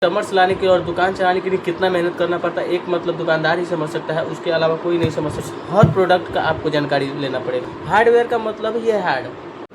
Customers लाने के और दुकान चलाने के लिए कितना मेहनत करना पड़ता है, एक मतलब दुकानदार ही समझ सकता है, उसके अलावा कोई नहीं समझ सकता। हर प्रोडक्ट का आपको जानकारी लेना पड़ेगा। हार्डवेयर का मतलब ये है हार्ड।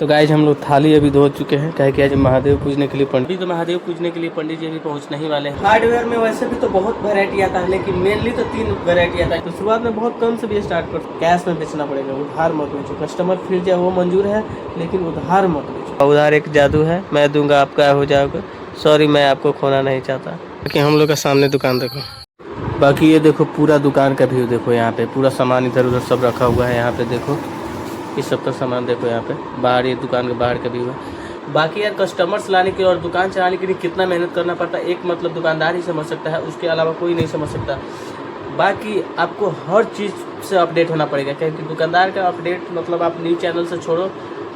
तो गाइज हम लोग थाली अभी धो चुके हैं, कहे कि आज महादेव पूजने के लिए पंडित तो महादेव पूजने के लिए पंडित जी अभी पहुँचने ही वाले हैं। हार्डवेयर में वैसे भी तो बहुत वैरायटी आता है, लेकिन मेनली तो 3 वैरायटी आता है। तो शुरुआत में बहुत कम से भी स्टार्ट कर, कैश में बेचना पड़ेगा, उधार मत बेचो। कस्टमर फिर जाए वो मंजूर है, लेकिन उधार मत बेचो। उधार एक जादू है, मैं दूंगा आपका हो जाओगे, सॉरी मैं आपको खोना नहीं चाहता। कि हम लोग का सामने दुकान देखो, बाकी ये देखो पूरा दुकान का व्यू देखो। यहाँ पे पूरा सामान इधर उधर सब रखा हुआ है। यहाँ पे देखो इस सब का सामान देखो। यहाँ पे बाहर, ये दुकान के बाहर का व्यू है। बाकी यार कस्टमर्स लाने के और दुकान चलाने के लिए कितना मेहनत करना पड़ता है, एक मतलब दुकानदार ही समझ सकता है, उसके अलावा कोई नहीं समझ सकता। बाकी आपको हर चीज़ से अपडेट होना पड़ेगा, क्योंकि दुकानदार का अपडेट मतलब आप न्यूज़ चैनल से छोड़ो,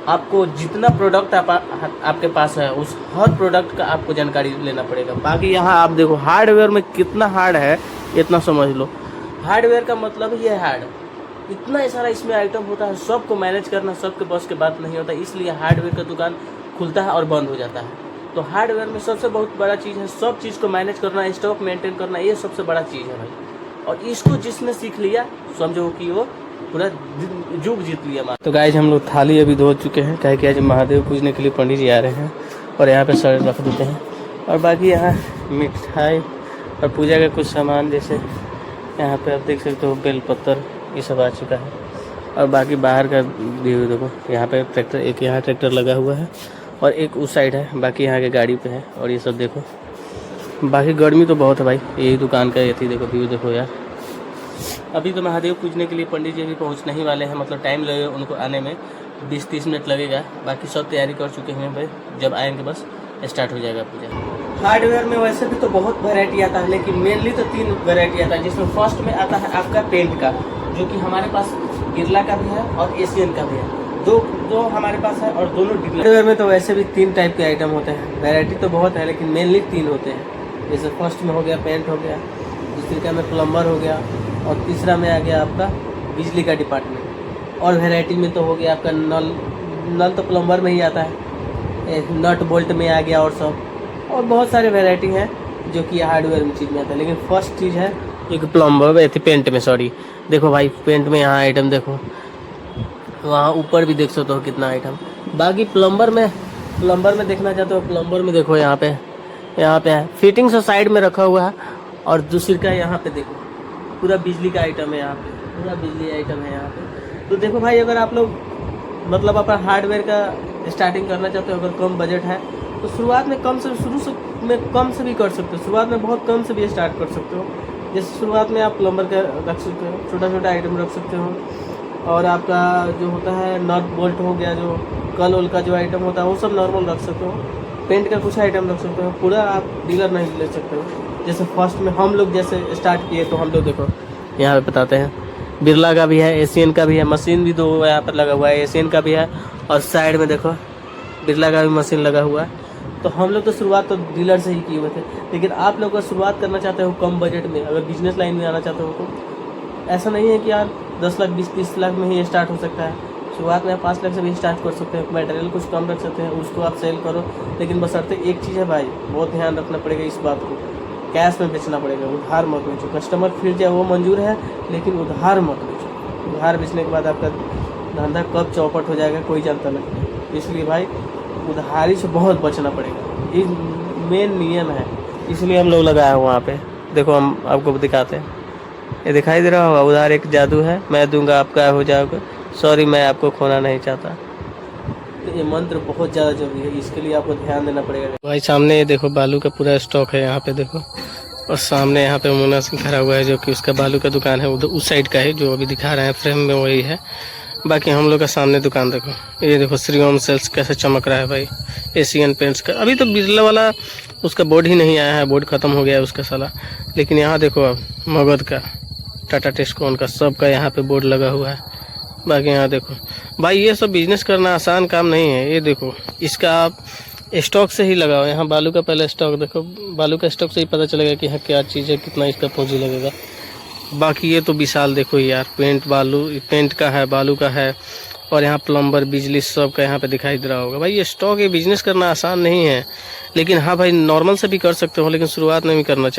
आपको जितना प्रोडक्ट आपके पास है उस हर प्रोडक्ट का आपको जानकारी लेना पड़ेगा। बाकी यहाँ आप देखो हार्डवेयर में कितना हार्ड है, इतना समझ लो। हार्डवेयर का मतलब ये है हार्ड। इतना सारा इसमें आइटम होता है, सबको मैनेज करना सबके बस के बात नहीं होता, इसलिए हार्डवेयर का दुकान खुलता है और बंद हो जाता है। तो हार्डवेयर में सबसे बहुत बड़ा चीज़ है, सब चीज़ को मैनेज करना, स्टॉक मेंटेन करना, ये सबसे बड़ा चीज़ है भाई। और इसको जिसने सीख लिया समझो कि वो पूरा जुग जीत लिया। तो गाइज हम लोग थाली अभी धो चुके हैं, कहे कि आज महादेव पूजने के लिए पंडित जी आ रहे हैं और यहाँ पे सर रख देते हैं। और बाकी यहाँ मिठाई और पूजा का कुछ सामान, जैसे यहाँ पे आप देख सकते हो बेलपत्र, ये सब आ चुका है। और बाकी बाहर का व्यू देखो, यहाँ पे ट्रैक्टर, एक यहाँ ट्रैक्टर लगा हुआ है और एक उस साइड है, बाकी यहाँ के गाड़ी पे है। और ये सब देखो, बाकी गर्मी तो बहुत है भाई। यही दुकान का ये थी, देखो व्यू देखो यार। अभी तो महादेव पूजने के लिए पंडित जी अभी पहुँचने ही वाले हैं, मतलब टाइम लगेगा उनको आने में, 20-30 मिनट लगेगा। बाकी सब तैयारी कर चुके हैं भाई, जब आएंगे बस स्टार्ट हो जाएगा पूजा। हार्डवेयर में वैसे भी तो बहुत वैरायटी आता है, लेकिन मेनली तो 3 वैरायटी आता है, जिसमें फर्स्ट में आता है आपका पेंट का, जो कि हमारे पास बिरला का भी है और एशियन का भी है। दो हमारे पास है और दोनों डीलर। हार्डवेयर में तो वैसे भी 3 टाइप के आइटम होते हैं, वैरायटी तो बहुत है, लेकिन मेनली 3 होते हैं। जैसे फर्स्ट में हो गया पेंट हो गया, दूसरे में प्लम्बर हो गया, और तीसरा में आ गया आपका बिजली का डिपार्टमेंट। और वैरायटी में तो हो गया आपका नल तो प्लम्बर में ही आता है, नट बोल्ट में आ गया और सब, और बहुत सारे वैरायटी हैं जो कि हार्डवेयर में चीज़ में आता है। लेकिन फर्स्ट चीज़ है एक प्लम्बर, पेंट में, सॉरी देखो भाई पेंट में यहाँ आइटम देखो, वहाँ ऊपर भी देख सकते हो कितना आइटम। बाकी प्लम्बर में देखना चाहते हो, प्लम्बर में देखो यहाँ पे है फिटिंग से साइड में रखा हुआ है। और दूसरी का यहाँ पे देखो पूरा बिजली का आइटम है, यहाँ पे पूरा बिजली आइटम है यहाँ पे। तो देखो भाई, अगर आप लोग मतलब अपना हार्डवेयर का स्टार्टिंग करना चाहते हो, अगर कम बजट है तो शुरुआत में कम से भी कर सकते हो। शुरुआत में बहुत कम से भी स्टार्ट कर सकते हो। जैसे शुरुआत में आप प्लम्बर का रख सकते हो, छोटा आइटम रख सकते हो। और आपका जो होता है नट बोल्ट हो गया, जो कल उल का जो आइटम होता है वो सब नॉर्मल रख सकते हो। पेंट का कुछ आइटम रख सकते हो, पूरा आप डीलर नहीं ले सकते हो। जैसे फर्स्ट में हम लोग जैसे स्टार्ट किए, तो हम लोग देखो यहाँ पे बताते हैं, बिरला का भी है, एशियन का भी है, मशीन भी 2 यहाँ पर लगा हुआ है, एशियन का भी है, और साइड में देखो बिरला का भी मशीन लगा हुआ है। तो हम लोग तो शुरुआत तो डीलर से ही किए हुए थे, लेकिन आप लोग अगर शुरुआत करना चाहते हो कम बजट में, अगर बिजनेस लाइन में आना चाहते हो, तो ऐसा नहीं है कि यार 10 लाख 20-30 लाख में ही स्टार्ट हो सकता है। शुरुआत में आप 5 लाख से भी स्टार्ट कर सकते हैं। मटेरियल कुछ कम रख सकते हैं, उसको आप सेल करो। लेकिन बशर्ते एक चीज़ है भाई, बहुत ध्यान रखना पड़ेगा इस बात को, कैश में बेचना पड़ेगा, उधार मत बेचो। कस्टमर फिर जाए वो मंजूर है, लेकिन उधार मत बेचो। उधार बेचने के बाद आपका धंधा कब चौपट हो जाएगा कोई जानता नहीं। इसलिए भाई उधारी से बहुत बचना पड़ेगा, ये मेन नियम है। इसलिए हम लोग लगाए हैं वहाँ पे, देखो हम आपको दिखाते हैं, ये दिखाई दे रहा होगा, उधार एक जादू है, मैं दूंगा आपका हो जाओगे, सॉरी मैं आपको खोना नहीं चाहता। तो ये मंत्र बहुत ज़्यादा जरूरी है, इसके लिए आपको ध्यान देना पड़ेगा। भाई सामने देखो बालू का पूरा स्टॉक है यहाँ पे देखो, और सामने यहाँ पे मुन्ना सिंह खड़ा हुआ है, जो कि उसका बालू का दुकान है, उधर उस साइड का है, जो अभी दिखा रहे हैं फ्रेम में वही है। बाकी हम लोग का सामने दुकान देखो, ये देखो श्री ओम सेल्स कैसे चमक रहा है भाई, एशियन पेंट्स का। अभी तो बिरला वाला उसका बोर्ड ही नहीं आया है, बोर्ड खत्म हो गया है उसका साला। लेकिन यहाँ देखो अब मगध का, टाटा टेस्कोन का, सब का यहाँ पे बोर्ड लगा हुआ है। बाकी यहाँ देखो भाई, ये सब बिजनेस करना आसान काम नहीं है। ये देखो इसका आप स्टॉक से ही लगाओ, यहाँ बालू का पहले स्टॉक देखो, बालू का स्टॉक से ही पता चलेगा कि यहाँ क्या चीज़ है, कितना इसका पूंजी लगेगा। बाकी ये तो विशाल देखो यार, पेंट का है, बालू का है, और यहाँ प्लम्बर बिजली सब का यहाँ पे दिखाई दे रहा होगा। भाई ये स्टॉक ये बिजनेस करना आसान नहीं है, लेकिन हाँ भाई नॉर्मल से भी कर सकते हो, लेकिन शुरुआत में भी करना चाहिए।